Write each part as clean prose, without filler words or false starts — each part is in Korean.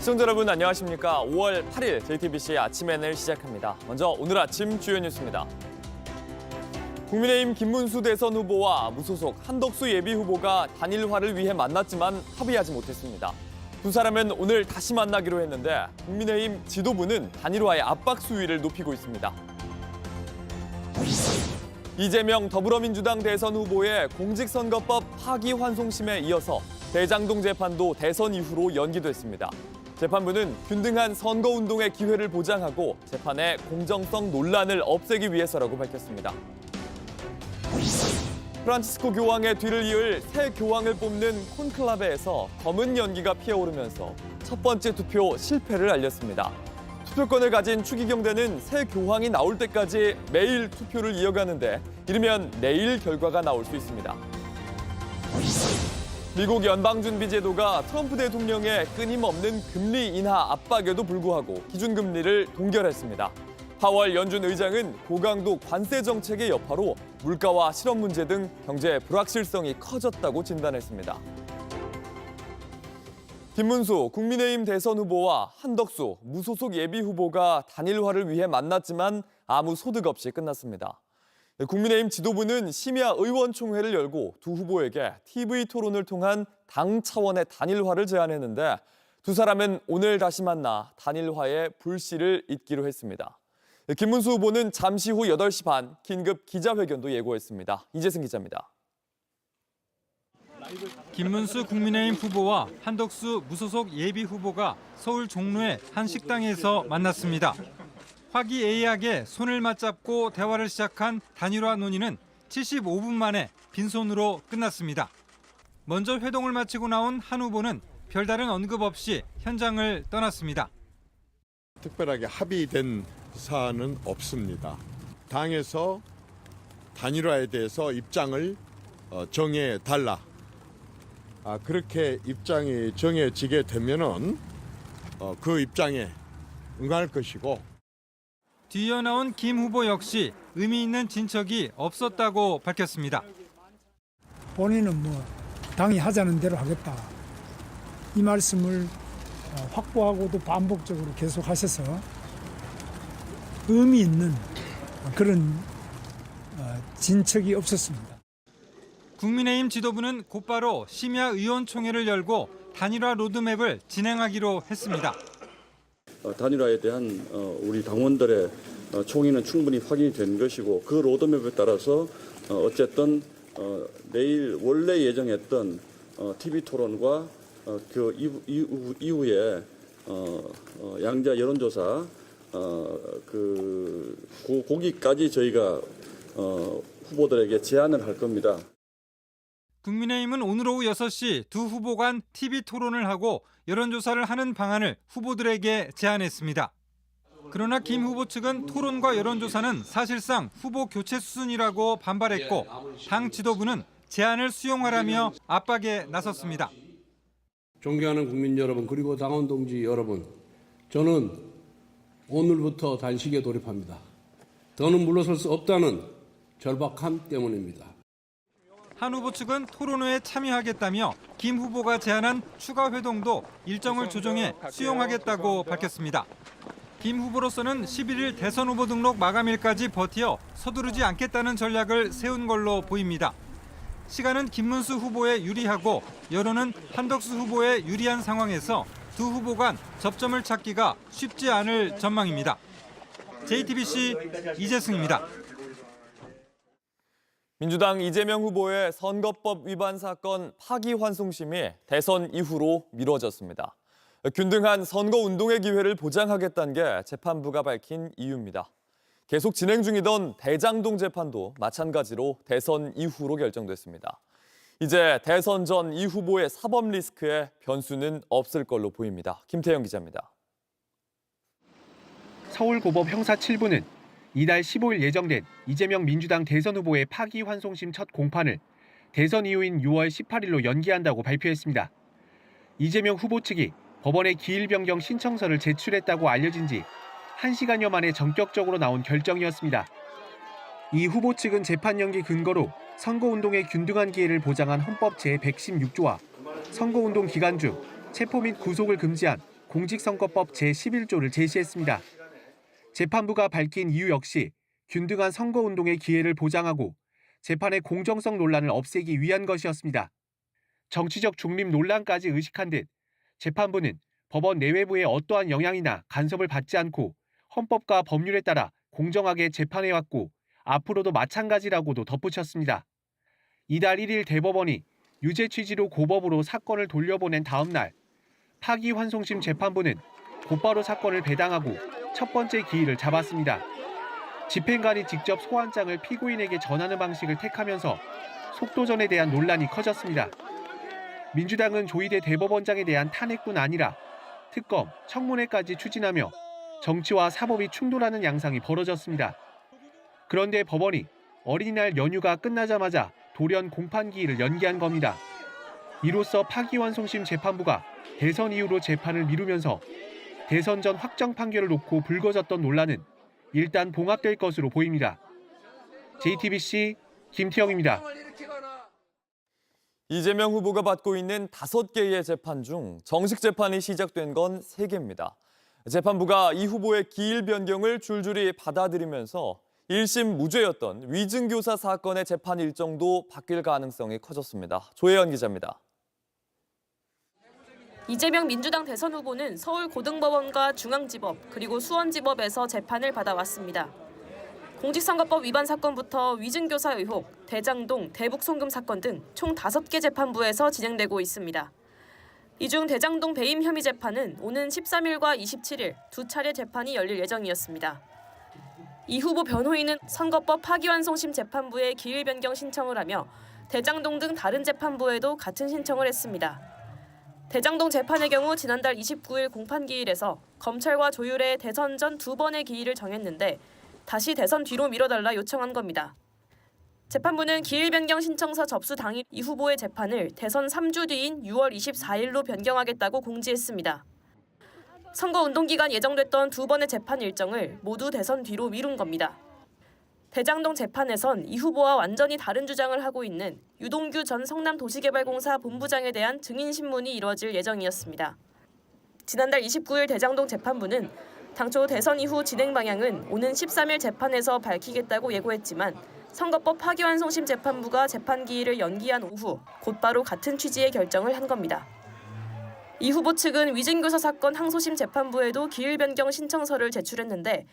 시청자 여러분 안녕하십니까. 5월 8일 JTBC 아침엔을 시작합니다. 먼저 오늘 아침 주요 뉴스입니다. 국민의힘 김문수 대선 후보와 무소속 한덕수 예비 후보가 단일화를 위해 만났지만 합의하지 못했습니다. 두 사람은 오늘 다시 만나기로 했는데 국민의힘 지도부는 단일화의 압박 수위를 높이고 있습니다. 이재명 더불어민주당 대선 후보의 공직선거법 파기환송심에 이어서 대장동 재판도 대선 이후로 연기됐습니다. 재판부는 균등한 선거운동의 기회를 보장하고 재판의 공정성 논란을 없애기 위해서라고 밝혔습니다. 프란치스코 교황의 뒤를 이을 새 교황을 뽑는 콘클라베에서 검은 연기가 피어오르면서 첫 번째 투표 실패를 알렸습니다. 투표권을 가진 추기경대는 새 교황이 나올 때까지 매일 투표를 이어가는데 이르면 내일 결과가 나올 수 있습니다. 미국 연방준비제도가 트럼프 대통령의 끊임없는 금리 인하 압박에도 불구하고 기준금리를 동결했습니다. 파월 연준 의장은 고강도 관세 정책의 여파로 물가와 실업 문제 등 경제 불확실성이 커졌다고 진단했습니다. 김문수 국민의힘 대선 후보와 한덕수 무소속 예비 후보가 단일화를 위해 만났지만 아무 소득 없이 끝났습니다. 국민의힘 지도부는 심야 의원총회를 열고 두 후보에게 TV 토론을 통한 당 차원의 단일화를 제안했는데 두 사람은 오늘 다시 만나 단일화의 불씨를 잇기로 했습니다. 김문수 후보는 잠시 후 8시 반 긴급 기자회견도 예고했습니다. 이재승 기자입니다. 김문수 국민의힘 후보와 한덕수 무소속 예비 후보가 서울 종로의 한 식당에서 만났습니다. 화기애애하게 손을 맞잡고 대화를 시작한 단일화 논의는 75분 만에 빈손으로 끝났습니다. 먼저 회동을 마치고 나온 한 후보는 별다른 언급 없이 현장을 떠났습니다. 특별하게 합의된 사안은 없습니다. 당에서 단일화에 대해서 입장을 정해달라. 그렇게 입장이 정해지게 되면은 그 입장에 응할 것이고. 뒤이어 나온 김 후보 역시 의미 있는 진척이 없었다고 밝혔습니다. 본인은 당이 하자는 대로 하겠다. 이 말씀을 확보하고도 반복적으로 계속 하셔서 의미 있는 그런 진척이 없었습니다. 국민의힘 지도부는 곧바로 심야 의원총회를 열고 단일화 로드맵을 진행하기로 했습니다. 단일화에 대한 우리 당원들의 총의는 충분히 확인이 된 것이고 그 로드맵에 따라서 어쨌든 내일 원래 예정했던 TV 토론과 그 이후에 양자 여론조사 거기까지 저희가 후보들에게 제안을 할 겁니다. 국민의힘은 오늘 오후 6시 두 후보 간 TV 토론을 하고 여론조사를 하는 방안을 후보들에게 제안했습니다. 그러나 김 후보 측은 토론과 여론조사는 사실상 후보 교체 수순이라고 반발했고 당 지도부는 제안을 수용하라며 압박에 나섰습니다. 존경하는 국민 여러분 그리고 당원 동지 여러분, 저는 오늘부터 단식에 돌입합니다. 더는 물러설 수 없다는 절박함 때문입니다. 한 후보 측은 토론회에 참여하겠다며 김 후보가 제안한 추가 회동도 일정을 조정해 수용하겠다고 밝혔습니다. 김 후보로서는 11일 대선 후보 등록 마감일까지 버티어 서두르지 않겠다는 전략을 세운 걸로 보입니다. 시간은 김문수 후보에 유리하고 여론은 한덕수 후보에 유리한 상황에서 두 후보 간 접점을 찾기가 쉽지 않을 전망입니다. JTBC 이재승입니다. 민주당 이재명 후보의 선거법 위반 사건 파기환송심이 대선 이후로 미뤄졌습니다. 균등한 선거운동의 기회를 보장하겠다는 게 재판부가 밝힌 이유입니다. 계속 진행 중이던 대장동 재판도 마찬가지로 대선 이후로 결정됐습니다. 이제 대선 전 이 후보의 사법 리스크에 변수는 없을 걸로 보입니다. 김태영 기자입니다. 서울고법 형사 7부는 이달 15일 예정된 이재명 민주당 대선 후보의 파기환송심 첫 공판을 대선 이후인 6월 18일로 연기한다고 발표했습니다. 이재명 후보 측이 법원에 기일 변경 신청서를 제출했다고 알려진 지 1시간여 만에 전격적으로 나온 결정이었습니다. 이 후보 측은 재판 연기 근거로 선거운동의 균등한 기회를 보장한 헌법 제116조와 선거운동 기간 중 체포 및 구속을 금지한 공직선거법 제11조를 제시했습니다. 재판부가 밝힌 이유 역시 균등한 선거운동의 기회를 보장하고 재판의 공정성 논란을 없애기 위한 것이었습니다. 정치적 중립 논란까지 의식한 듯 재판부는 법원 내외부의 어떠한 영향이나 간섭을 받지 않고 헌법과 법률에 따라 공정하게 재판해왔고 앞으로도 마찬가지라고도 덧붙였습니다. 이달 1일 대법원이 유죄 취지로 고법으로 사건을 돌려보낸 다음 날 파기환송심 재판부는 곧바로 사건을 배당하고 첫 번째 기일을 잡았습니다. 집행관이 직접 소환장을 피고인에게 전하는 방식을 택하면서 속도전에 대한 논란이 커졌습니다. 민주당은 조희대 대법원장에 대한 탄핵뿐 아니라 특검, 청문회까지 추진하며 정치와 사법이 충돌하는 양상이 벌어졌습니다. 그런데 법원이 어린이날 연휴가 끝나자마자 돌연 공판기일을 연기한 겁니다. 이로써 파기환송심 재판부가 대선 이후로 재판을 미루면서 대선 전 확정 판결을 놓고 불거졌던 논란은 일단 봉합될 것으로 보입니다. JTBC 김태영입니다. 이재명 후보가 받고 있는 5개의 재판 중 정식 재판이 시작된 건 3개입니다. 재판부가 이 후보의 기일 변경을 줄줄이 받아들이면서 1심 무죄였던 위증교사 사건의 재판 일정도 바뀔 가능성이 커졌습니다. 조혜연 기자입니다. 이재명 민주당 대선 후보는 서울고등법원과 중앙지법 그리고 수원지법에서 재판을 받아왔습니다. 공직선거법 위반 사건부터 위증교사 의혹, 대장동, 대북송금 사건 등 총 5개 재판부에서 진행되고 있습니다. 이 중 대장동 배임 혐의 재판은 오는 13일과 27일 2차례 재판이 열릴 예정이었습니다. 이 후보 변호인은 선거법 파기환송심 재판부에 기일 변경 신청을 하며 대장동 등 다른 재판부에도 같은 신청을 했습니다. 대장동 재판의 경우 지난달 29일 공판기일에서 검찰과 조율해 대선 전 2번의 기일을 정했는데 다시 대선 뒤로 미뤄달라 요청한 겁니다. 재판부는 기일 변경 신청서 접수 당일 이 후보의 재판을 대선 3주 뒤인 6월 24일로 변경하겠다고 공지했습니다. 선거운동 기간 예정됐던 2번의 재판 일정을 모두 대선 뒤로 미룬 겁니다. 대장동 재판에선 이 후보와 완전히 다른 주장을 하고 있는 유동규 전 성남도시개발공사 본부장에 대한 증인 신문이 이뤄질 예정이었습니다. 지난달 29일 대장동 재판부는 당초 대선 이후 진행 방향은 오는 13일 재판에서 밝히겠다고 예고했지만 선거법 파기환송심 재판부가 재판 기일을 연기한 오후 곧바로 같은 취지의 결정을 한 겁니다. 이 후보 측은 위증교사 사건 항소심 재판부에도 기일 변경 신청서를 제출했는데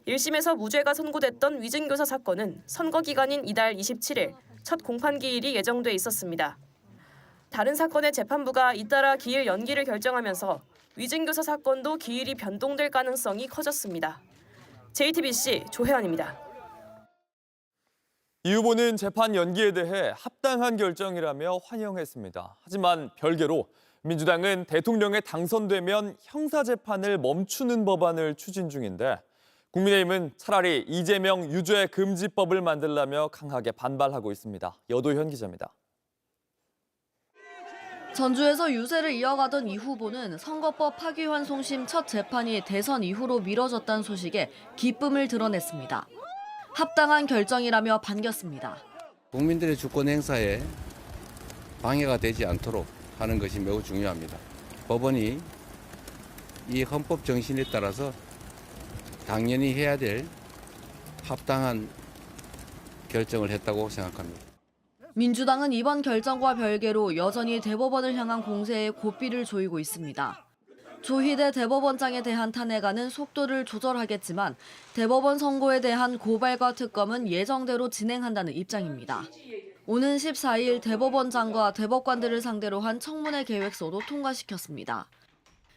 1심에서 무죄가 선고됐던 위증교사 사건은 선거 기간인 이달 27일 첫 공판 기일이 예정돼 있었습니다. 다른 사건의 재판부가 잇따라 기일 연기를 결정하면서 위증교사 사건도 기일이 변동될 가능성이 커졌습니다. JTBC 조혜연입니다. 이 후보는 재판 연기에 대해 합당한 결정이라며 환영했습니다. 하지만 별개로 민주당은 대통령에 당선되면 형사재판을 멈추는 법안을 추진 중인데 국민의힘은 차라리 이재명 유죄 금지법을 만들라며 강하게 반발하고 있습니다. 여도현 기자입니다. 전주에서 유세를 이어가던 이 후보는 선거법 파기환송심 첫 재판이 대선 이후로 미뤄졌다는 소식에 기쁨을 드러냈습니다. 합당한 결정이라며 반겼습니다. 국민들의 주권 행사에 방해가 되지 않도록 하는 것이 매우 중요합니다. 법원이 이 헌법 정신에 따라서 당연히 해야 될 합당한 결정을 했다고 생각합니다. 민주당은 이번 결정과 별개로 여전히 대법원을 향한 공세에 고삐를 조이고 있습니다. 조희대 대법원장에 대한 탄핵안은 속도를 조절하겠지만 대법원 선고에 대한 고발과 특검은 예정대로 진행한다는 입장입니다. 오는 14일 대법원장과 대법관들을 상대로 한 청문회 계획서도 통과시켰습니다.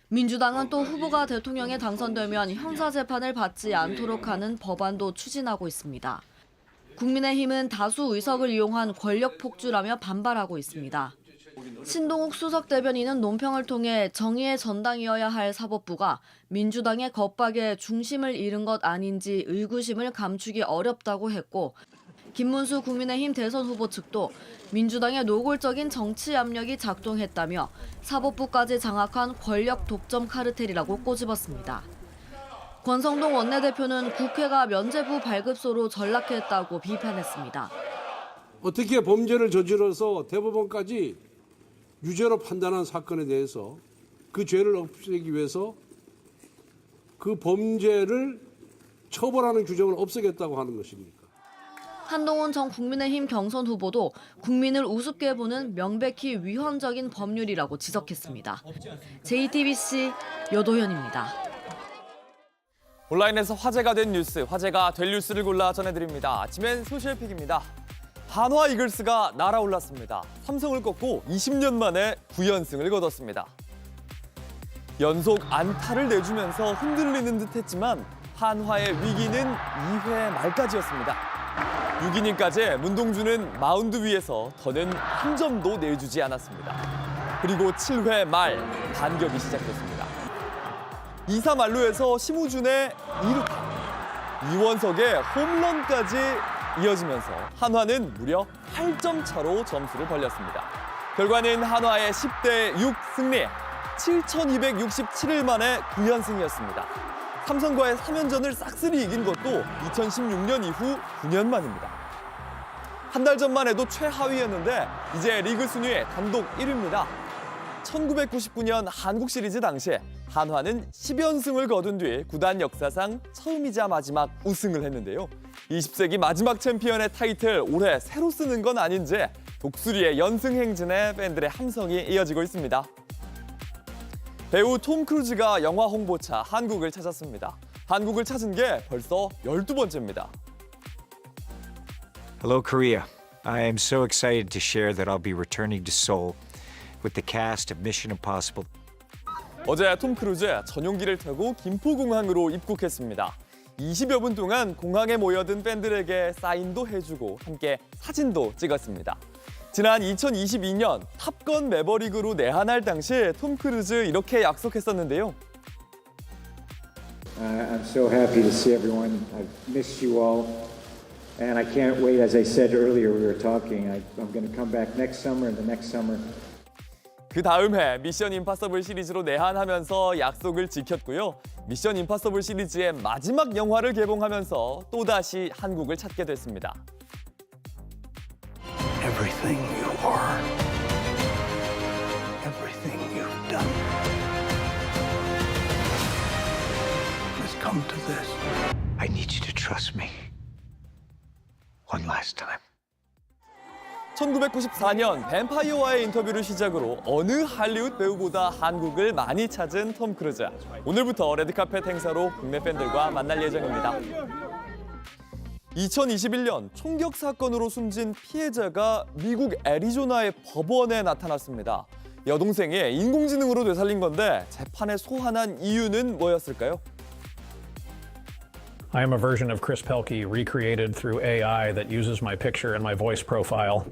민주당은 또 후보가 대통령에 당선되면 형사재판을 받지 않도록 하는 법안도 추진하고 있습니다. 국민의힘은 다수 의석을 이용한 권력 폭주라며 반발하고 있습니다. 신동욱 수석 대변인은 논평을 통해 정의의 전당이어야 할 사법부가 민주당의 겁박에 중심을 잃은 것 아닌지 의구심을 감추기 어렵다고 했고 김문수 국민의힘 대선 후보 측도 민주당의 노골적인 정치 압력이 작동했다며 사법부까지 장악한 권력 독점 카르텔이라고 꼬집었습니다. 권성동 원내대표는 국회가 면죄부 발급소로 전락했다고 비판했습니다. 어떻게 범죄를 저질러서 대법원까지 유죄로 판단한 사건에 대해서 그 죄를 없애기 위해서 그 범죄를 처벌하는 규정을 없애겠다고 하는 것입니까? 한동훈 전 국민의힘 경선 후보도 국민을 우습게 보는 명백히 위헌적인 법률이라고 지적했습니다. JTBC 여도현입니다. 온라인에서 화제가 된 뉴스, 화제가 될 뉴스를 골라 전해드립니다. 아침엔 소셜픽입니다. 한화 이글스가 날아올랐습니다. 삼성을 꺾고 20년 만에 9연승을 거뒀습니다. 연속 안타를 내주면서 흔들리는 듯했지만 한화의 위기는 2회 말까지였습니다. 6이닝까지 문동주는 마운드 위에서 더는 한 점도 내주지 않았습니다. 그리고 7회 말 반격이 시작됐습니다. 2사 만루에서 심우준의 2루타, 이원석의 홈런까지 이어지면서 한화는 무려 8점 차로 점수를 벌렸습니다. 결과는 한화의 10대 6 승리, 7,267일 만에 9연승이었습니다. 삼성과의 3연전을 싹쓸이 이긴 것도 2016년 이후 9년 만입니다. 한 달 전만 해도 최하위였는데 이제 리그 순위의 단독 1위입니다. 1999년 한국 시리즈 당시 한화는 10연승을 거둔 뒤 구단 역사상 처음이자 마지막 우승을 했는데요. 20세기 마지막 챔피언의 타이틀 올해 새로 쓰는 건 아닌지 독수리의 연승 행진에 팬들의 함성이 이어지고 있습니다. 배우 톰 크루즈가 영화 홍보차 한국을 찾았습니다. 한국을 찾은 게 벌써 12번째입니다. Hello, Korea. I am so excited to share that I'll be returning to Seoul with the cast of Mission Impossible. 어제 톰 크루즈 전용기를 타고 김포공항으로 입국했습니다. 20여 분 동안 공항에 모여든 팬들에게 사인도 해주고 함께 사진도 찍었습니다. 지난 2022년 탑건 매버릭으로 내한할 당시 톰 크루즈 이렇게 약속했었는데요. I'm so happy to see everyone. I've missed you all. And I can't wait, as I said earlier, we were talking, I'm going to come back next summer and the next summer. 그 다음 해 미션 임파서블 시리즈로 내한하면서 약속을 지켰고요. 미션 임파서블 시리즈의 마지막 영화를 개봉하면서 또다시 한국을 찾게 됐습니다. Everything you are, everything you've done has come to this. I need you to trust me. One last time. 1994년 뱀파이어와의 인터뷰를 시작으로 어느 할리우드 배우보다 한국을 많이 찾은 톰 크루즈. 오늘부터 레드카펫 행사로 국내 팬들과 만날 예정입니다. 2021년 총격 사건으로 숨진 피해자가 미국 애리조나의 법원에 나타났습니다. 여동생이 인공지능으로 되살린 건데 재판에 소환한 이유는 뭐였을까요? I am a version of Chris Pelkey recreated through AI that uses my picture and my voice profile.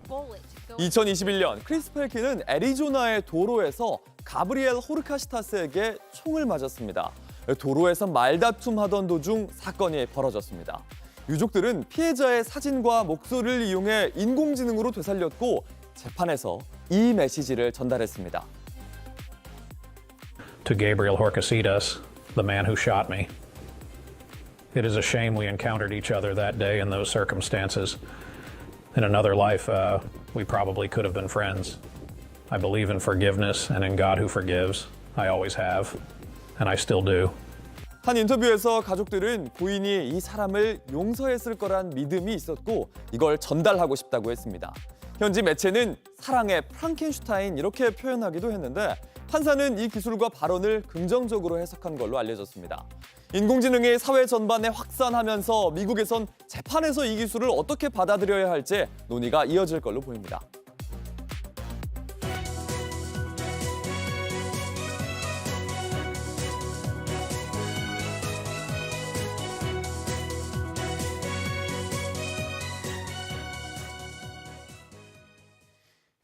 2021년 크리스 펠키는 애리조나의 도로에서 가브리엘 호르카시타스에게 총을 맞았습니다. 도로에서 말다툼하던 도중 사건이 벌어졌습니다. 유족들은 피해자의 사진과 목소리를 이용해 인공지능으로 되살렸고 재판에서 이 메시지를 전달했습니다. To Gabriel Horcasitas, the man who shot me. It is a shame we encountered each other that day in those circumstances. In another life, we probably could have been friends. I believe in forgiveness and in God who forgives. I always have, and I still do. 한 인터뷰에서 가족들은 고인이 이 사람을 용서했을 거란 믿음이 있었고 이걸 전달하고 싶다고 했습니다. 현지 매체는 사랑의 프랑켄슈타인 이렇게 표현하기도 했는데 판사는 이 기술과 발언을 긍정적으로 해석한 걸로 알려졌습니다. 인공지능이 사회 전반에 확산하면서 미국에선 재판에서 이 기술을 어떻게 받아들여야 할지 논의가 이어질 걸로 보입니다.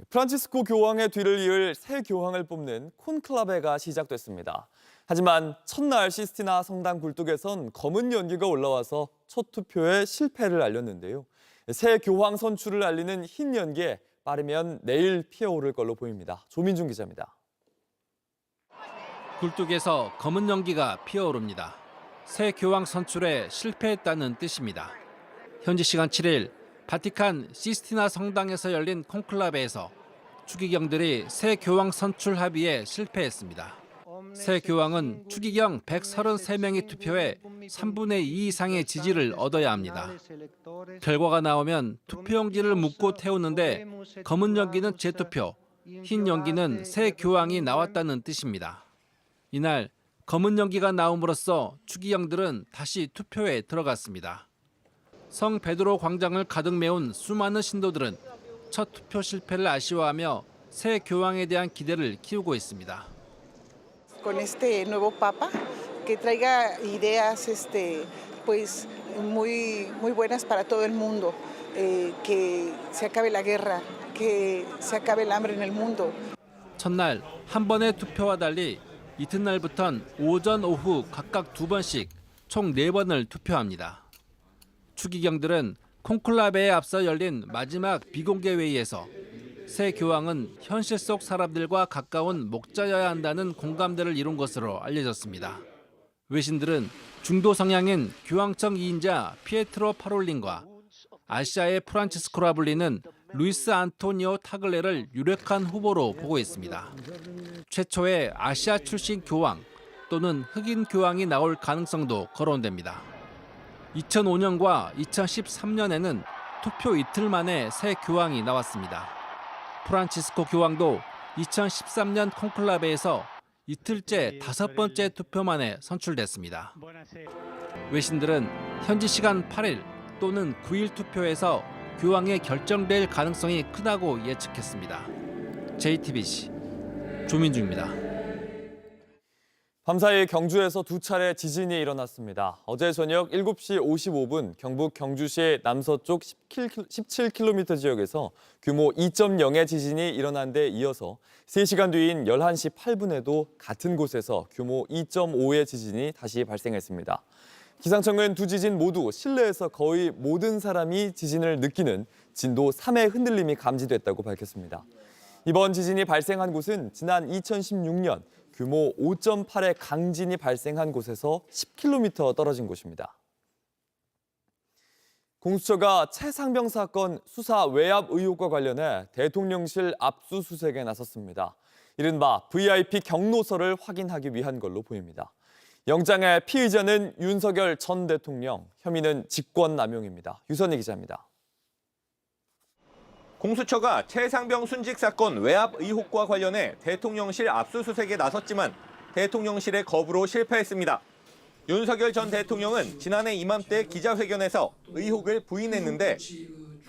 프란치스코 교황의 뒤를 이을 새 교황을 뽑는 콘클라베가 시작됐습니다. 하지만 첫날 시스티나 성당 굴뚝에선 검은 연기가 올라와서 첫 투표에 실패를 알렸는데요. 새 교황 선출을 알리는 흰 연기에 빠르면 내일 피어오를 걸로 보입니다. 조민중 기자입니다. 굴뚝에서 검은 연기가 피어오릅니다. 새 교황 선출에 실패했다는 뜻입니다. 현지 시간 7일 바티칸 시스티나 성당에서 열린 콘클라베에서 추기경들이 새 교황 선출 합의에 실패했습니다. 새 교황은 추기경 133명이 투표해 3분의 2 이상의 지지를 얻어야 합니다. 결과가 나오면 투표용지를 묻고 태우는데 검은 연기는 재투표, 흰 연기는 새 교황이 나왔다는 뜻입니다. 이날 검은 연기가 나옴으로써 추기경들은 다시 투표에 들어갔습니다. 성 베드로 광장을 가득 메운 수많은 신도들은 첫 투표 실패를 아쉬워하며 새 교황에 대한 기대를 키우고 있습니다. Con este nuevo papa que traiga ideas pues muy buenas para todo el mundo, que se acabe la guerra, que se acabe el hambre en el mundo. 첫날 한 번의 투표와 달리 이튿날부턴 오전 오후 각각 2번씩 총 4번을 투표합니다. 추기경들은 콘클라베에 앞서 열린 마지막 비공개 회의에서 새 교황은 현실 속 사람들과 가까운 목자여야 한다는 공감대를 이룬 것으로 알려졌습니다. 외신들은 중도 성향인 교황청 2인자 피에트로 파롤린과 아시아의 프란치스코라 불리는 루이스 안토니오 타글레를 유력한 후보로 보고 있습니다. 최초의 아시아 출신 교황 또는 흑인 교황이 나올 가능성도 거론됩니다. 2005년과 2013년에는 투표 이틀 만에 새 교황이 나왔습니다. 프란치스코 교황도 2013년 콘클라베에서 이틀째 5번째 투표 만에 선출됐습니다. 외신들은 현지 시간 8일 또는 9일 투표에서 교황이 결정될 가능성이 크다고 예측했습니다. JTBC 조민주입니다. 밤사이 경주에서 2차례 지진이 일어났습니다. 어제 저녁 7시 55분 경북 경주시 남서쪽 17km 지역에서 규모 2.0의 지진이 일어난 데 이어서 3시간 뒤인 11시 8분에도 같은 곳에서 규모 2.5의 지진이 다시 발생했습니다. 기상청은 두 지진 모두 실내에서 거의 모든 사람이 지진을 느끼는 진도 3의 흔들림이 감지됐다고 밝혔습니다. 이번 지진이 발생한 곳은 지난 2016년 규모 5.8의 강진이 발생한 곳에서 10km 떨어진 곳입니다. 공수처가 최상병 사건 수사 외압 의혹과 관련해 대통령실 압수수색에 나섰습니다. 이른바 VIP 경로서를 확인하기 위한 걸로 보입니다. 영장의 피의자는 윤석열 전 대통령, 혐의는 직권남용입니다. 유선희 기자입니다. 공수처가 최상병 순직 사건 외압 의혹과 관련해 대통령실 압수수색에 나섰지만 대통령실의 거부로 실패했습니다. 윤석열 전 대통령은 지난해 이맘때 기자회견에서 의혹을 부인했는데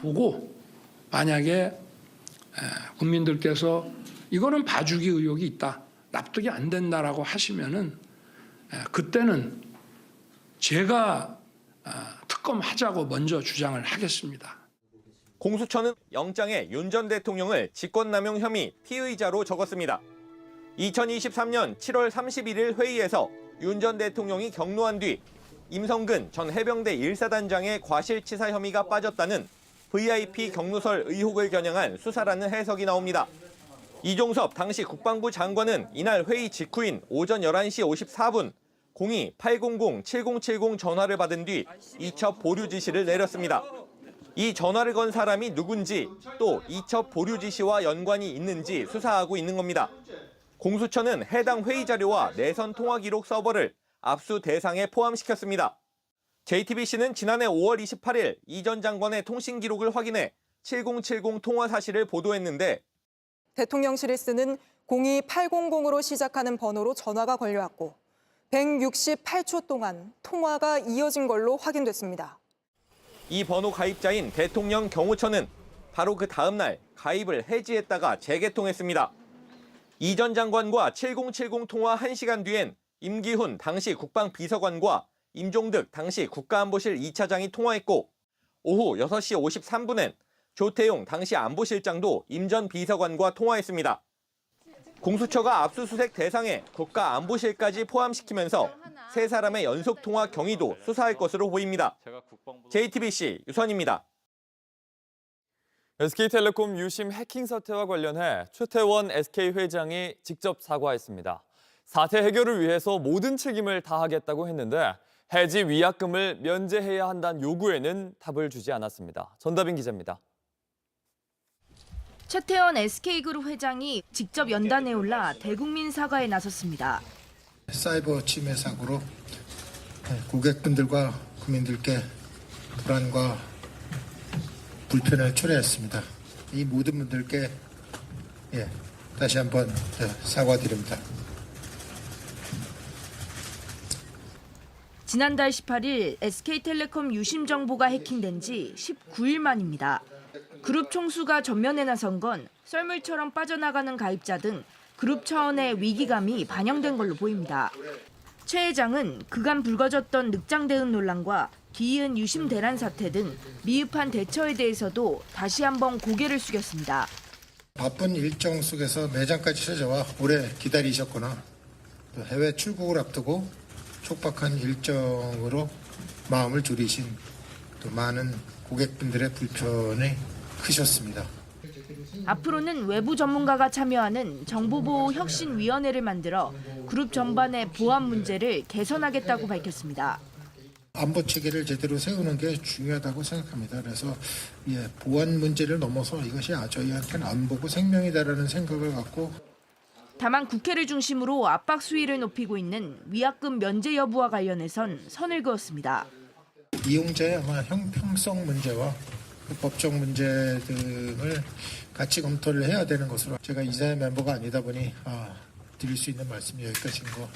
보고 만약에 국민들께서 이거는 봐주기 의혹이 있다, 납득이 안 된다라고 하시면은 그때는 제가 특검하자고 먼저 주장을 하겠습니다. 공수처는 영장에 윤 전 대통령을 직권남용 혐의 피의자로 적었습니다. 2023년 7월 31일 회의에서 윤 전 대통령이 경로한 뒤 임성근 전 해병대 1사단장의 과실치사 혐의가 빠졌다는 VIP 경로설 의혹을 겨냥한 수사라는 해석이 나옵니다. 이종섭 당시 국방부 장관은 이날 회의 직후인 오전 11시 54분 02-800-7070 전화를 받은 뒤 이첩 보류 지시를 내렸습니다. 이 전화를 건 사람이 누군지 또 이첩 보류 지시와 연관이 있는지 수사하고 있는 겁니다. 공수처는 해당 회의 자료와 내선 통화 기록 서버를 압수 대상에 포함시켰습니다. JTBC는 지난해 5월 28일 이 전 장관의 통신 기록을 확인해 7070 통화 사실을 보도했는데 대통령실이 쓰는 02800으로 시작하는 번호로 전화가 걸려왔고 168초 동안 통화가 이어진 걸로 확인됐습니다. 이 번호 가입자인 대통령 경호처는 바로 그 다음 날 가입을 해지했다가 재개통했습니다. 이 전 장관과 7070 통화 1시간 뒤엔 임기훈 당시 국방비서관과 임종득 당시 국가안보실 2차장이 통화했고 오후 6시 53분엔 조태용 당시 안보실장도 임 전 비서관과 통화했습니다. 공수처가 압수수색 대상에 국가안보실까지 포함시키면서 세 사람의 연속 통화 경위도 수사할 것으로 보입니다. JTBC 유선입니다. SK텔레콤 유심 해킹 사태와 관련해 최태원 SK 회장이 직접 사과했습니다. 사태 해결을 위해서 모든 책임을 다하겠다고 했는데 해지 위약금을 면제해야 한다는 요구에는 답을 주지 않았습니다. 전다빈 기자입니다. 최태원 SK그룹 회장이 직접 연단에 올라 대국민 사과에 나섰습니다. 사이버 침해 사고로 고객분들과 국민들께 불안과 불편을 초래했습니다. 이 모든 분들께 다시 한번 사과드립니다. 지난달 18일 SK텔레콤 유심 정보가 해킹된 지 19일 만입니다. 그룹 총수가 전면에 나선 건 썰물처럼 빠져나가는 가입자 등 그룹 차원의 위기감이 반영된 걸로 보입니다. 최 회장은 그간 불거졌던 늑장 대응 논란과 뒤이은 유심 대란 사태 등 미흡한 대처에 대해서도 다시 한번 고개를 숙였습니다. 바쁜 일정 속에서 매장까지 찾아와 오래 기다리셨거나 또 해외 출국을 앞두고 촉박한 일정으로 마음을 졸이신 또 많은 고객분들의 불편이 크셨습니다. 앞으로는 외부 전문가가 참여하는 정보보호혁신위원회를 만들어 그룹 전반의 보안 문제를 개선하겠다고 밝혔습니다. 안보 체계를 제대로 세우는 게 중요하다고 생각합니다. 그래서 보안 문제를 넘어서 이것이 저희한테는 안보고 생명이다라는 생각을 갖고 다만 국회를 중심으로 압박 수위를 높이고 있는 위약금 면제 여부와 관련해선 선을 그었습니다. 이용자의 아마 형평성 문제와 법적 문제 등을 같이 검토를 해야 되는 것으로 제가 이사회 멤버가 아니다 보니 드릴 수 있는 말씀이 여기까지인 거.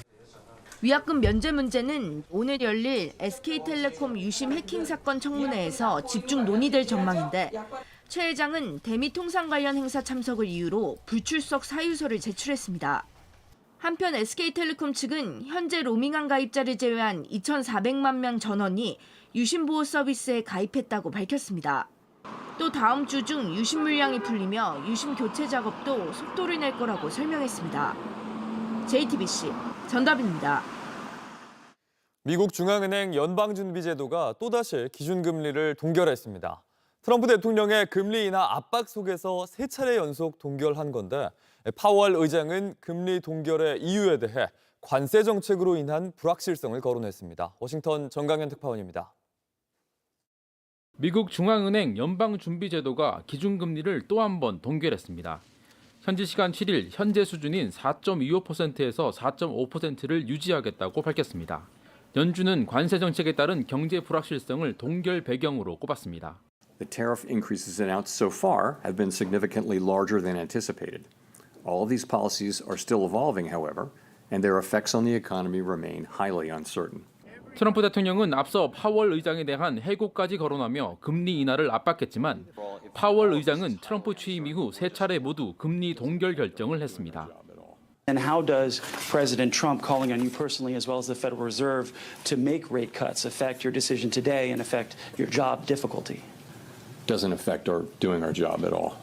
위약금 면제 문제는 오늘 열릴 SK텔레콤 유심 해킹 사건 청문회에서 집중 논의될 전망인데 최 회장은 대미 통상 관련 행사 참석을 이유로 불출석 사유서를 제출했습니다. 한편 SK텔레콤 측은 현재 로밍한 가입자를 제외한 2,400만 명 전원이 유심 보호 서비스에 가입했다고 밝혔습니다. 또 다음 주 중 유심 물량이 풀리며 유심 교체 작업도 속도를 낼 거라고 설명했습니다. JTBC 전다빈입니다. 미국 중앙은행 연방준비제도가 또다시 기준금리를 동결했습니다. 트럼프 대통령의 금리 인하 압박 속에서 3차례 연속 동결한 건데 파월 의장은 금리 동결의 이유에 대해 관세 정책으로 인한 불확실성을 거론했습니다. 워싱턴 정강현 특파원입니다. 미국 중앙은행 연방준비제도가 기준금리를 또 한 번 동결했습니다. 현지 시간 7일 현재 수준인 4.25%에서 4.5%를 유지하겠다고 밝혔습니다. 연준은 관세 정책에 따른 경제 불확실성을 동결 배경으로 꼽았습니다. The tariff increases announced so far have been significantly larger than anticipated. All of these policies are still evolving, however, and their effects on the economy remain highly uncertain. 트럼프 대통령은 앞서 파월 의장에 대한 해고까지 거론하며 금리 인하를 압박했지만 파월 의장은 트럼프 취임 이후 3차례 모두 금리 동결 결정을 했습니다. And how does President Trump calling on you personally as well as the Federal Reserve to make rate cuts affect your decision today and affect your job difficulty? Doesn't affect our doing our job at all.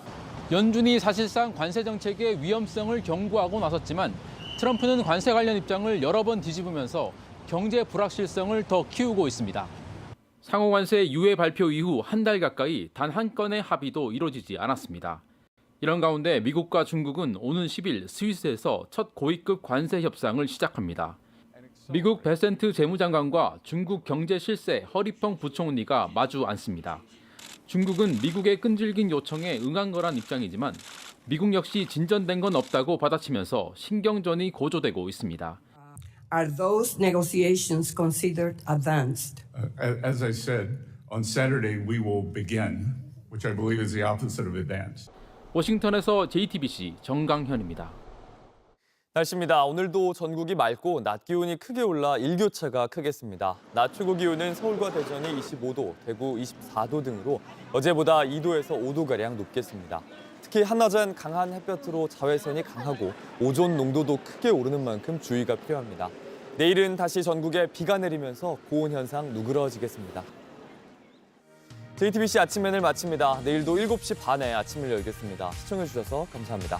연준이 사실상 관세 정책의 위험성을 경고하고 나섰지만 트럼프는 관세 관련 입장을 여러 번 뒤집으면서 경제 불확실성을 더 키우고 있습니다. 상호관세 유예 발표 이후 한 달 가까이 단 한 건의 합의도 이루어지지 않았습니다. 이런 가운데 미국과 중국은 오는 10일 스위스에서 첫 고위급 관세 협상을 시작합니다. 미국 베센트 재무장관과 중국 경제 실세 허리펑 부총리가 마주 앉습니다. 중국은 미국의 끈질긴 요청에 응한 거란 입장이지만 미국 역시 진전된 건 없다고 받아치면서 신경전이 고조되고 있습니다. Are those negotiations considered advanced? As I said, on Saturday we will begin, which I believe is the opposite of advanced. 워싱턴에서 JTBC 정강현입니다. 날씨입니다. 오늘도 전국이 맑고 낮 기온이 크게 올라 일교차가 크겠습니다. 낮 최고 기온은 서울과 대전이 25도, 대구 24도 등으로 어제보다 2도에서 5도가량 높겠습니다. 특히 한낮엔 강한 햇볕으로 자외선이 강하고 오존 농도도 크게 오르는 만큼 주의가 필요합니다. 내일은 다시 전국에 비가 내리면서 고온 현상 누그러지겠습니다. JTBC 아침엔을 마칩니다. 내일도 7시 반에 아침을 열겠습니다. 시청해주셔서 감사합니다.